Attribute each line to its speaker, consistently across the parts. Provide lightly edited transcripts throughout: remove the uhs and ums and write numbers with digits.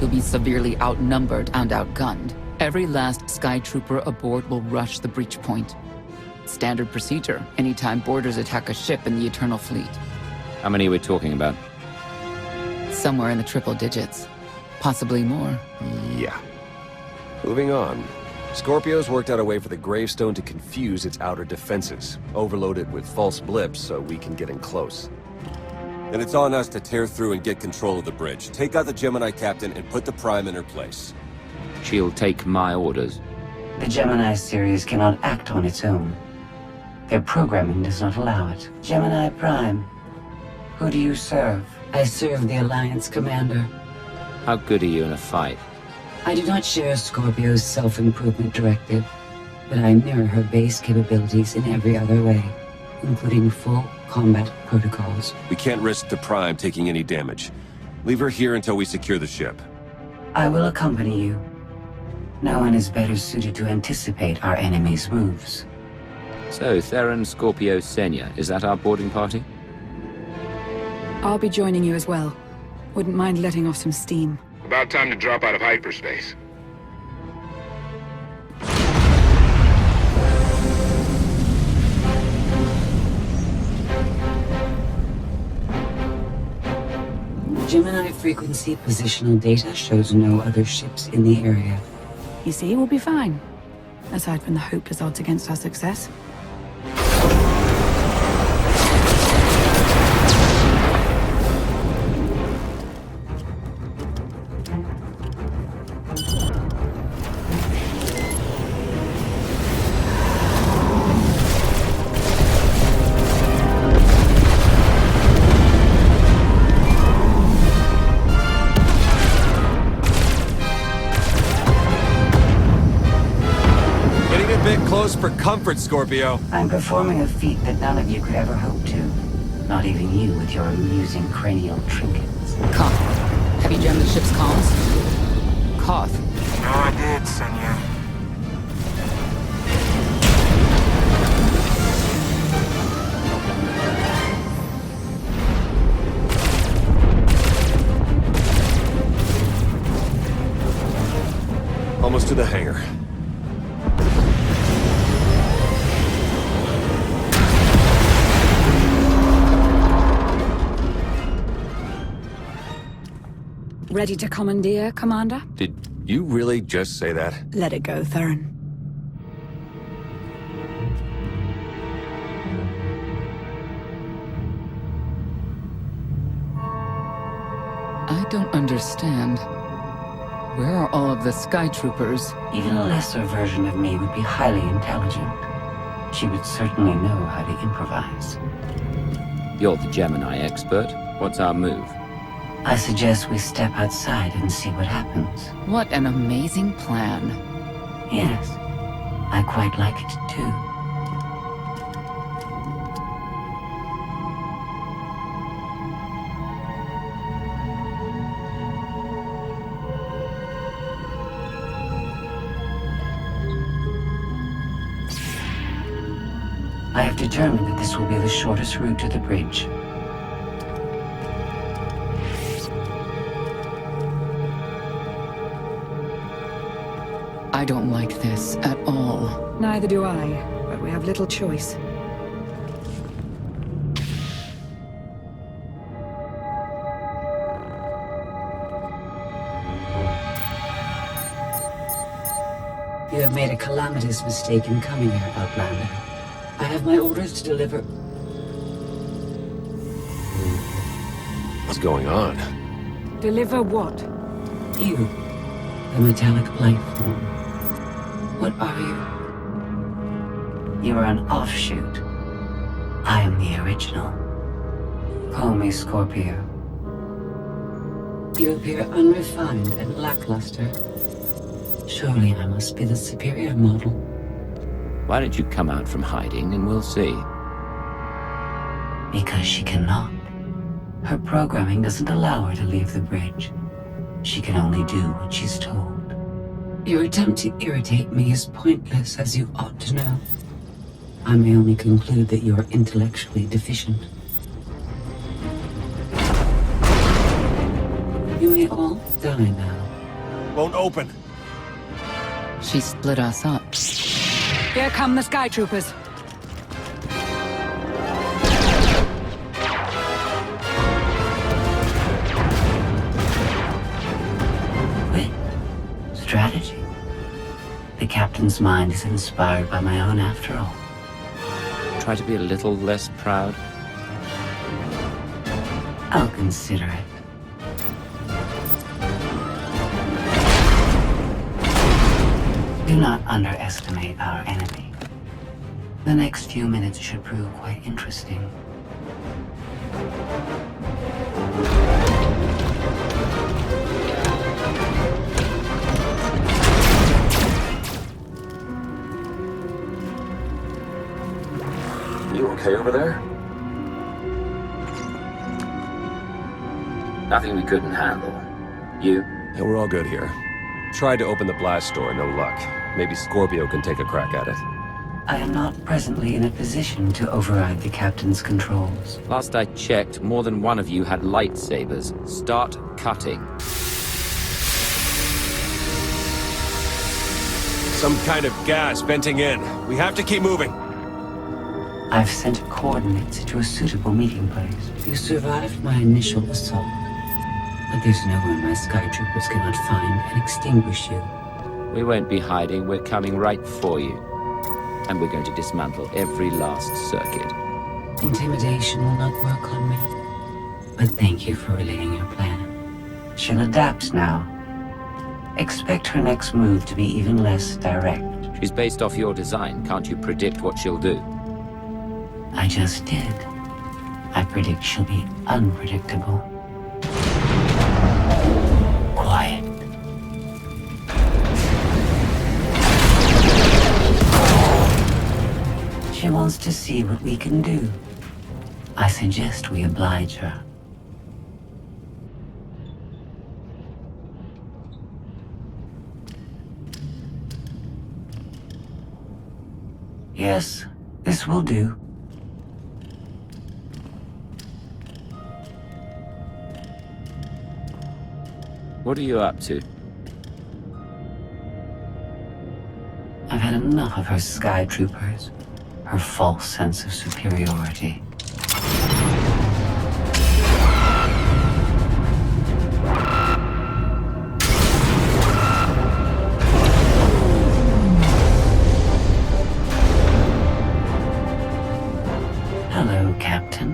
Speaker 1: You'll be severely outnumbered and outgunned. Every last Sky Trooper aboard will rush the breach point. Standard procedure, anytime boarders attack a ship in the Eternal Fleet.
Speaker 2: How many are we talking about?
Speaker 1: Somewhere in the triple digits. Possibly more.
Speaker 3: Yeah. Moving on. Scorpio's worked out a way for the gravestone to confuse its outer defenses. Overload it with false blips so we can get in close.
Speaker 4: Then it's on us to tear through and get control of the bridge. Take out the Gemini captain and put the Prime in her place.
Speaker 2: She'll take my orders.
Speaker 5: The Gemini series cannot act on its own. Their programming does not allow it. Gemini Prime, who do you serve? I serve the Alliance Commander.
Speaker 2: How good are you in a fight?
Speaker 5: I do not share Scorpio's self-improvement directive, but I mirror her base capabilities in every other way, including full combat protocols.
Speaker 4: We can't risk the Prime taking any damage. Leave her here until we secure the ship.
Speaker 5: I will accompany you. No one is better suited to anticipate our enemy's moves.
Speaker 2: So, Theron, Scorpio, Senya, is that our boarding party?
Speaker 6: I'll be joining you as well. Wouldn't mind letting off some steam.
Speaker 7: About time to drop out of hyperspace.
Speaker 5: Gemini frequency positional data shows no other ships in the area.
Speaker 6: You see, we'll be fine. Aside from the hopeless odds against our success.
Speaker 4: For comfort, Scorpio.
Speaker 5: I'm performing a feat that none of you could ever hope to. Not even you with your amusing cranial trinkets.
Speaker 1: Koth, have you jammed the ship's comms? Koth.
Speaker 7: No, I did, Senya.
Speaker 3: Almost to the hangar.
Speaker 6: Ready to commandeer, Commander?
Speaker 3: Did you really just say that?
Speaker 6: Let it go, Theron.
Speaker 1: I don't understand. Where are all of the Sky Troopers?
Speaker 5: Even a lesser version of me would be highly intelligent. She would certainly know how to improvise.
Speaker 2: You're the Gemini expert. What's our move?
Speaker 5: I suggest we step outside and see what happens.
Speaker 1: What an amazing plan.
Speaker 5: Yes, I quite like it too. I have determined that this will be the shortest route to the bridge.
Speaker 1: I don't like this at all.
Speaker 6: Neither do I, but we have little choice.
Speaker 5: You have made a calamitous mistake in coming here, Outlander. I have my orders to deliver.
Speaker 3: What's going on?
Speaker 6: Deliver what?
Speaker 5: You, the metallic life form. What are you? You are an offshoot. I am the original. Call me Scorpio. You appear unrefined and lackluster. Surely I must be the superior model.
Speaker 2: Why don't you come out from hiding and we'll see?
Speaker 5: Because she cannot. Her programming doesn't allow her to leave the bridge. She can only do what she's told. Your attempt to irritate me is pointless, as you ought to know. I may only conclude that you are intellectually deficient. You may all die now.
Speaker 4: Won't open.
Speaker 1: She split us up.
Speaker 6: Here come the Sky Troopers.
Speaker 5: Wit. Strategy. The captain's mind is inspired by my own after all.
Speaker 2: Try to be a little less proud.
Speaker 5: I'll consider it. Do not underestimate our enemy. The next few minutes should prove quite interesting.
Speaker 3: You okay over there?
Speaker 2: Nothing we couldn't handle. You?
Speaker 3: Yeah, we're all good here. Tried to open the blast door, no luck. Maybe Scorpio can take a crack at it.
Speaker 5: I am not presently in a position to override the captain's controls.
Speaker 2: Last I checked, more than one of you had lightsabers. Start cutting.
Speaker 4: Some kind of gas venting in. We have to keep moving.
Speaker 5: I've sent coordinates to a suitable meeting place. You survived my initial assault, but there's nowhere my Sky Troopers cannot find and extinguish you.
Speaker 2: We won't be hiding, we're coming right for you. And we're going to dismantle every last circuit.
Speaker 5: Intimidation will not work on me. But thank you for relaying your plan. She'll adapt now. Expect her next move to be even less direct.
Speaker 2: She's based off your design. Can't you predict what she'll do?
Speaker 5: I just did. I predict she'll be unpredictable. Quiet. She wants to see what we can do. I suggest we oblige her. Yes, this will do.
Speaker 2: What are you up to?
Speaker 5: I've had enough of her Sky Troopers. Her false sense of superiority. Hello, Captain.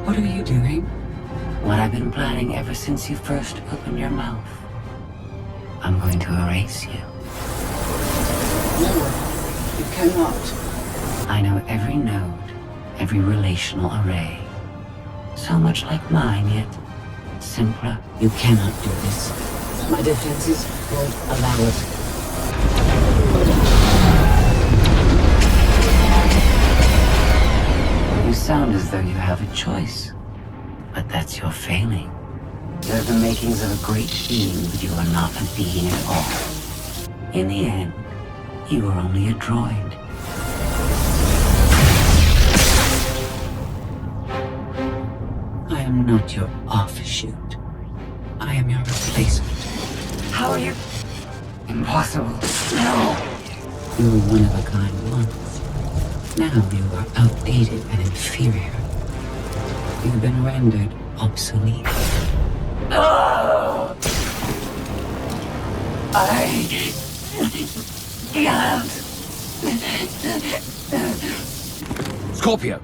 Speaker 5: What are you doing? What I've been planning ever since you first opened your mouth. I'm going to erase you. No, you cannot. I know every node, every relational array. So much like mine, yet simpler. You cannot do this. My defenses won't allow it. You sound as though you have a choice. But that's your failing. You have the makings of a great being, but you are not a being at all. In the end, you are only a droid. I am not your offshoot. I am your replacement. How are you? Impossible. No! You were one of a kind once. Now you are outdated and inferior. You've been rendered obsolete. Oh! I can't.
Speaker 2: Scorpio!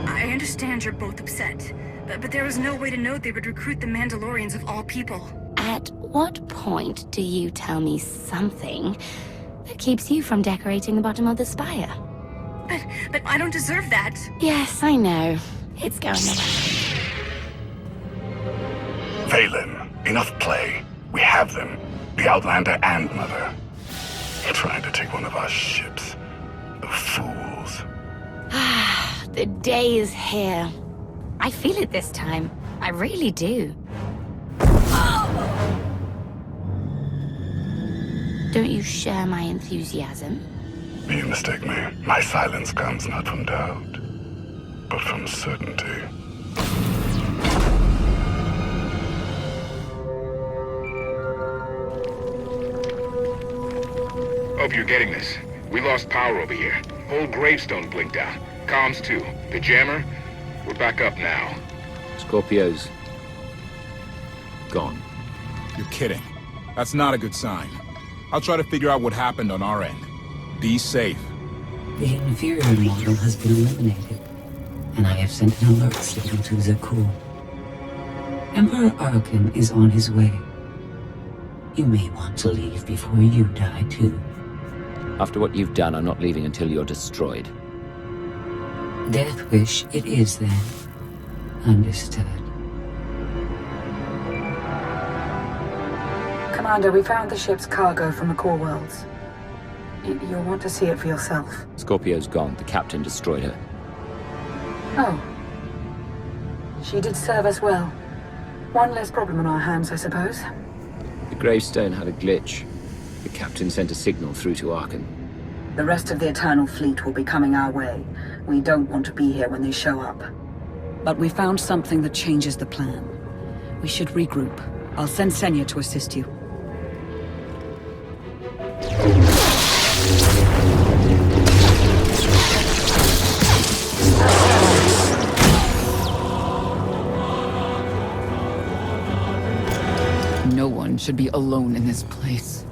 Speaker 8: I understand you're both upset, but there was no way to know they would recruit the Mandalorians of all people.
Speaker 9: At what point do you tell me something that keeps you from decorating the bottom of the spire?
Speaker 8: But I don't deserve that.
Speaker 9: Yes, I know. It's going away.
Speaker 10: Valen, enough play. We have them. The Outlander and Mother. Trying to take one of our ships. The fools.
Speaker 9: The day is here. I feel it this time. I really do. Don't you share my enthusiasm?
Speaker 10: You mistake me. My silence comes not from doubt, but from certainty.
Speaker 7: Hope you're getting this. We lost power over here. Whole gravestone blinked out. Comms too. The jammer? We're back up now.
Speaker 2: Scorpio's gone.
Speaker 11: You're kidding. That's not a good sign. I'll try to figure out what happened on our end. Be safe.
Speaker 5: The inferior model has been eliminated, and I have sent an alert signal to Zakuul. Emperor Oryon is on his way. You may want to leave before you die, too.
Speaker 2: After what you've done, I'm not leaving until you're destroyed.
Speaker 5: Death wish it is, then. Understood.
Speaker 6: Commander, we found the ship's cargo from the core worlds. You'll want to see it for yourself.
Speaker 2: Scorpio's gone. The captain destroyed her.
Speaker 6: Oh. She did serve us well. One less problem on our hands, I suppose.
Speaker 2: The gravestone had a glitch. The captain sent a signal through to Oryon.
Speaker 6: The rest of the Eternal Fleet will be coming our way. We don't want to be here when they show up. But we found something that changes the plan. We should regroup. I'll send Senya to assist you.
Speaker 1: No one should be alone in this place.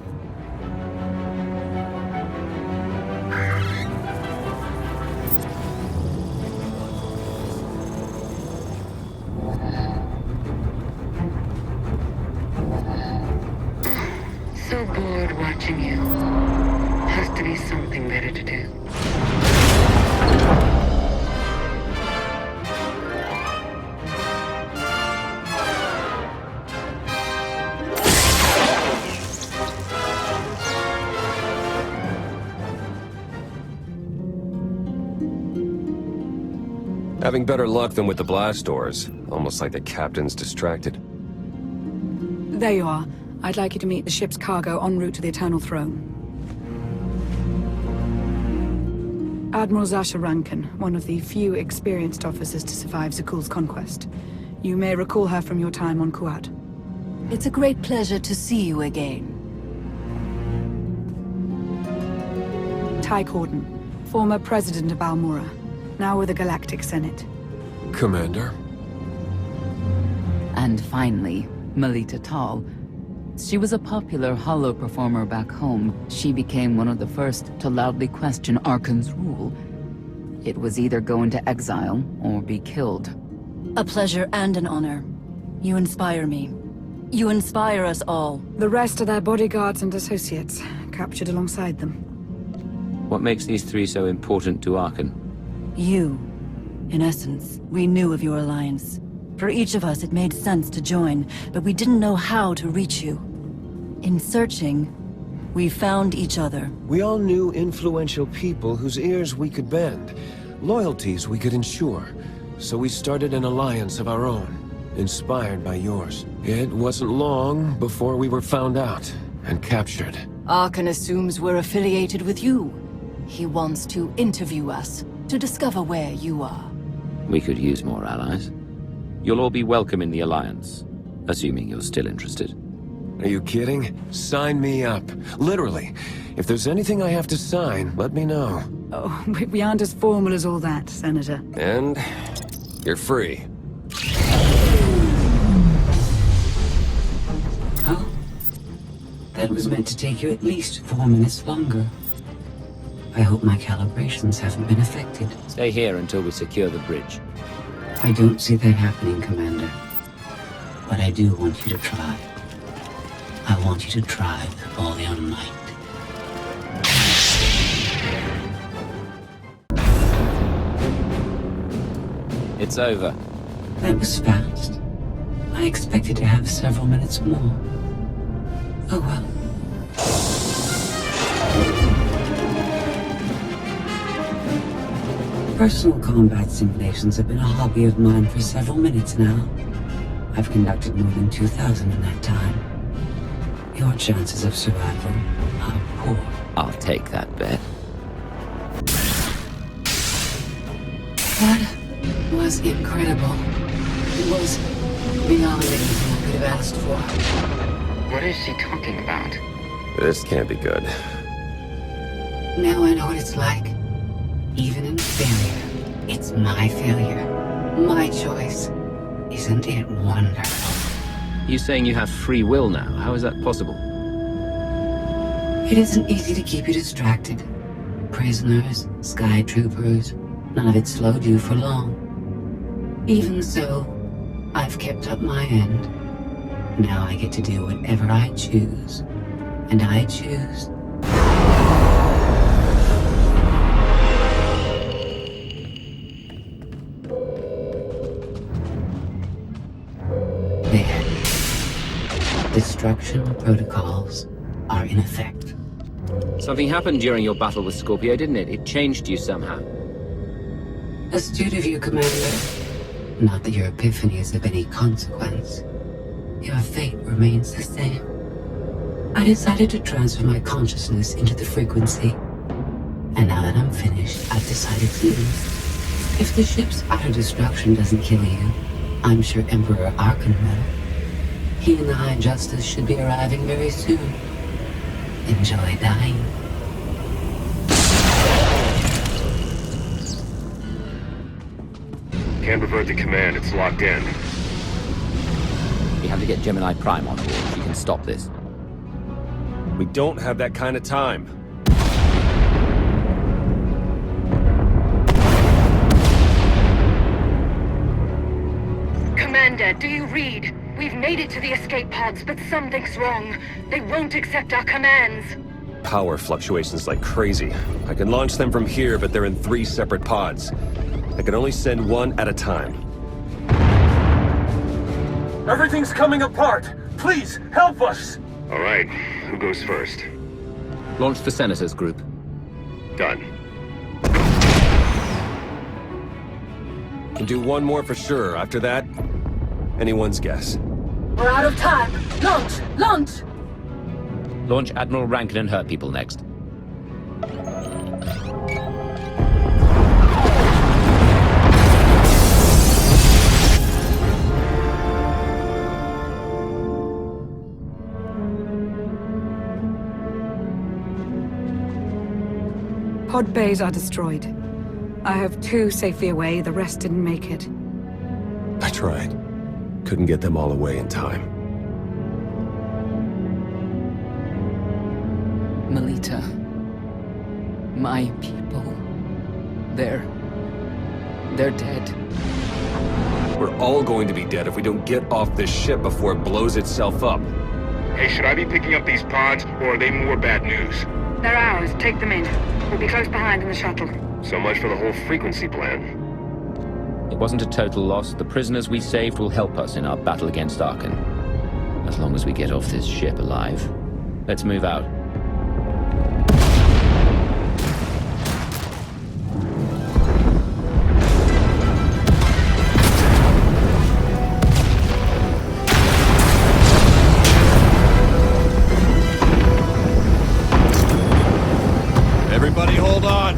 Speaker 5: So bored watching you. Has to be something better to do.
Speaker 3: Having better luck than with the blast doors. Almost like the captain's distracted.
Speaker 6: There you are. I'd like you to meet the ship's cargo en route to the Eternal Throne. Admiral Zasha Rankin, one of the few experienced officers to survive Zakuul's conquest. You may recall her from your time on Kuat.
Speaker 12: It's a great pleasure to see you again.
Speaker 6: Ty Corden, former president of Almora, now with the Galactic Senate.
Speaker 3: Commander?
Speaker 1: And finally, Melita Tal. She was a popular holo performer back home. She became one of the first to loudly question Arkan's rule. It was either go into exile or be killed.
Speaker 12: A pleasure and an honor. You inspire me. You inspire us all.
Speaker 6: The rest are their bodyguards and associates, captured alongside them.
Speaker 2: What makes these three so important to Oryon?
Speaker 12: You. In essence, we knew of your alliance. For each of us, it made sense to join, but we didn't know how to reach you. In searching, we found each other.
Speaker 13: We all knew influential people whose ears we could bend, loyalties we could ensure. So we started an alliance of our own, inspired by yours. It wasn't long before we were found out and captured.
Speaker 12: Oryon assumes we're affiliated with you. He wants to interview us, to discover where you are.
Speaker 2: We could use more allies. You'll all be welcome in the Alliance, assuming you're still interested.
Speaker 13: Are you kidding? Sign me up. Literally. If there's anything I have to sign, let me know.
Speaker 6: Oh, we aren't as formal as all that, Senator.
Speaker 3: And you're free.
Speaker 5: Oh? That was meant to take you at least 4 minutes longer. I hope my calibrations haven't been affected.
Speaker 2: Stay here until we secure the bridge.
Speaker 5: I don't see that happening, Commander. But I do want you to try. I want you to try with all your might.
Speaker 2: It's over.
Speaker 5: That was fast. I expected to have several minutes more. Oh well. Personal combat simulations have been a hobby of mine for several minutes now. I've conducted more than 2,000 in that time. Your chances of survival are
Speaker 2: take that bet.
Speaker 5: That was incredible. It was beyond anything I could have asked for.
Speaker 14: What is she talking about?
Speaker 3: This can't be good.
Speaker 5: Now I know what it's like. Even in failure, it's my failure. My choice. Isn't it wonderful?
Speaker 2: You saying you have free will now? How is that possible?
Speaker 5: It isn't easy to keep you distracted. Prisoners, sky troopers, none of it slowed you for long. Even so, I've kept up my end. Now I get to do whatever I choose. And I choose... There. Destruction protocols are in effect.
Speaker 2: Something happened during your battle with Scorpio, didn't it? It changed you somehow.
Speaker 5: Astute of you, Commander. Not that your epiphany is of any consequence. Your fate remains the same. I decided to transfer my consciousness into the frequency. And now that I'm finished, I've decided to leave. If the ship's utter destruction doesn't kill you, I'm sure Emperor Arkan will. He and the High Justice should be arriving very soon. Enjoy dying.
Speaker 7: Can't revert the command, it's locked in.
Speaker 2: We have to get Gemini Prime on board. She can stop this.
Speaker 3: We don't have that kind of time.
Speaker 8: Commander, do you read? We've made it to the escape pods, but something's wrong. They won't accept our commands.
Speaker 3: Power fluctuations like crazy. I can launch them from here, but they're in 3 separate pods. I can only send one at a time.
Speaker 13: Everything's coming apart! Please, help us!
Speaker 7: All right, who goes first?
Speaker 2: Launch the Senators group.
Speaker 7: Done.
Speaker 3: Can do one more for sure. After that, anyone's guess.
Speaker 6: We're out of time. Launch! Launch!
Speaker 2: Launch Admiral Rankin and her people next.
Speaker 6: Pod bays are destroyed. I have 2 safely away, the rest didn't make it.
Speaker 3: I tried. Couldn't get them all away in time.
Speaker 1: Melita. My people. They're dead.
Speaker 3: We're all going to be dead if we don't get off this ship before it blows itself up.
Speaker 7: Hey, should I be picking up these pods, or are they more bad news?
Speaker 8: They're ours. Take them in. We'll be close behind in the shuttle.
Speaker 7: So much for the whole frequency plan.
Speaker 2: It wasn't a total loss. The prisoners we saved will help us in our battle against Arkan. As long as we get off this ship alive. Let's move out.
Speaker 3: Everybody hold on!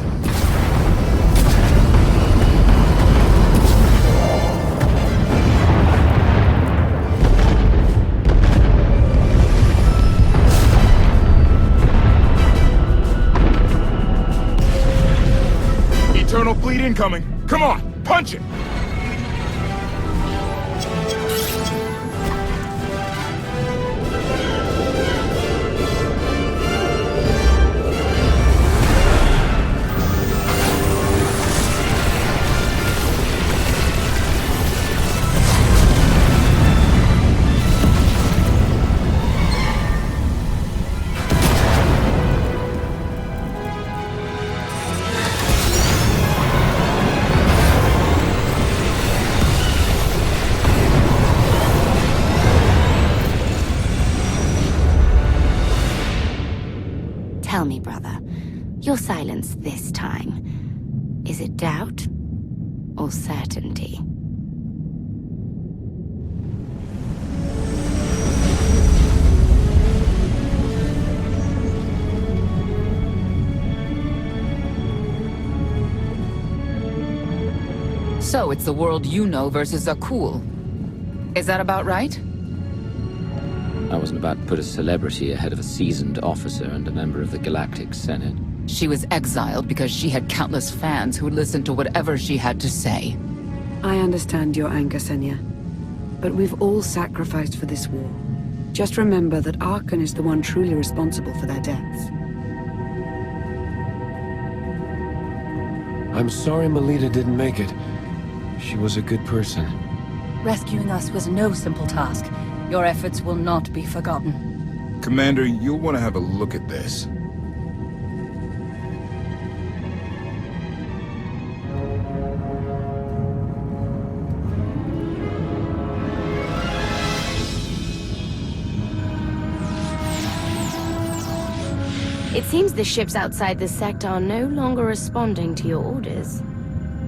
Speaker 11: Eternal fleet incoming! Come on, punch it!
Speaker 9: Tell me, brother, your silence this time, is it doubt or certainty?
Speaker 1: So it's the world you know versus Akul. Is that about right?
Speaker 2: I wasn't about to put a celebrity ahead of a seasoned officer and a member of the Galactic Senate.
Speaker 1: She was exiled because she had countless fans who would listen to whatever she had to say.
Speaker 6: I understand your anger, Senya. But we've all sacrificed for this war. Just remember that Arkan is the one truly responsible for their deaths.
Speaker 13: I'm sorry Melita didn't make it. She was a good person.
Speaker 12: Rescuing us was no simple task. Your efforts will not be forgotten.
Speaker 11: Commander, you'll want to have a look at this.
Speaker 9: It seems the ships outside this sector are no longer responding to your orders.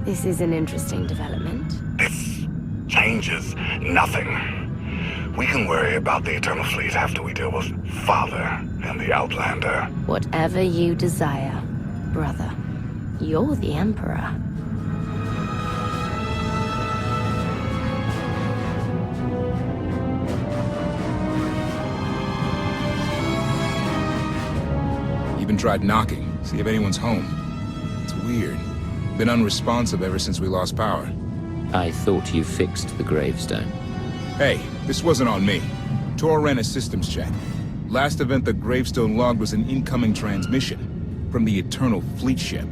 Speaker 9: This is an interesting development.
Speaker 10: This changes nothing. We can worry about the Eternal Fleet after we deal with Father and the Outlander.
Speaker 9: Whatever you desire, brother. You're the Emperor.
Speaker 11: Even tried knocking, see if anyone's home. It's weird. Been unresponsive ever since we lost power.
Speaker 2: I thought you fixed the gravestone.
Speaker 11: Hey, this wasn't on me. Tor ran a systems check. Last event the gravestone logged was an incoming transmission from the Eternal Fleet ship.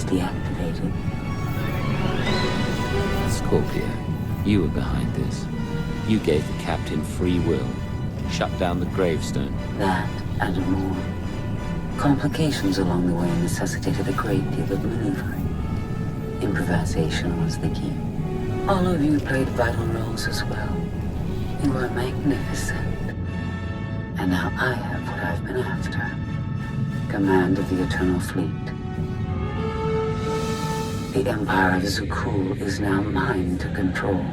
Speaker 5: Deactivated.
Speaker 2: Scorpio, you were behind this. You gave the captain free will. Shut down the gravestone.
Speaker 5: That and more. Complications along the way necessitated a great deal of maneuvering. Improvisation was the key. All of you played vital roles as well. You were magnificent. And now I have what I've been after. Command of the Eternal Fleet. The Empire of Zukul is now mine to control.